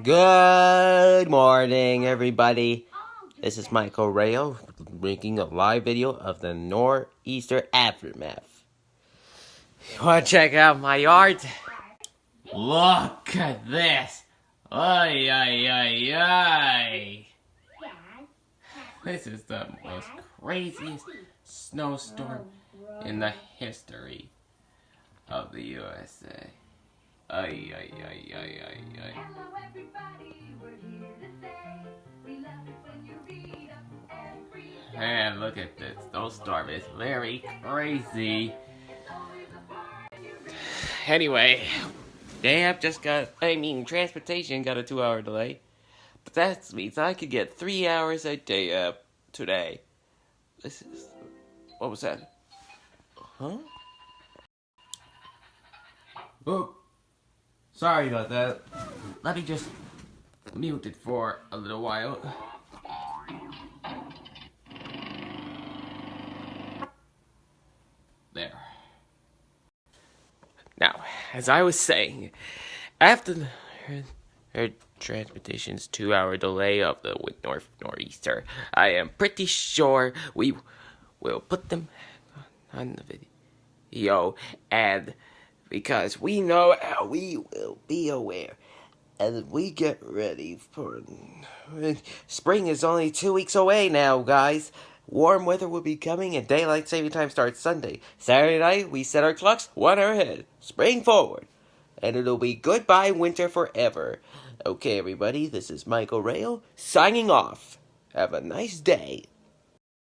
Good morning, everybody. This is Michael Rayo making a live video of the nor'easter aftermath. You want to check out my yard? Look at this! Ay, ay, ay, ay! This is the most craziest snowstorm in the history of the USA. Ay, ay, ay, ay, ay, ay. Hello everybody, we're here to say we love it when you read us every day. Man, look at this snowstorm. It's very crazy. Anyway, transportation got a 2-hour delay. But that means I could get 3 hours a day today. What was that? Huh? Oh, sorry about that. Let me just mute it for a little while. There. Now, as I was saying, after her transportation's 2-hour delay of the nor'easter, I am pretty sure we will put them on the video, and because we know how we will be aware, and we get ready for spring is only 2 weeks away now, guys. Warm weather will be coming, and daylight saving time starts Sunday. Saturday night, we set our clocks 1 hour ahead. Spring forward. And it'll be goodbye winter forever. Okay, everybody, this is Michael Rayo signing off. Have a nice day.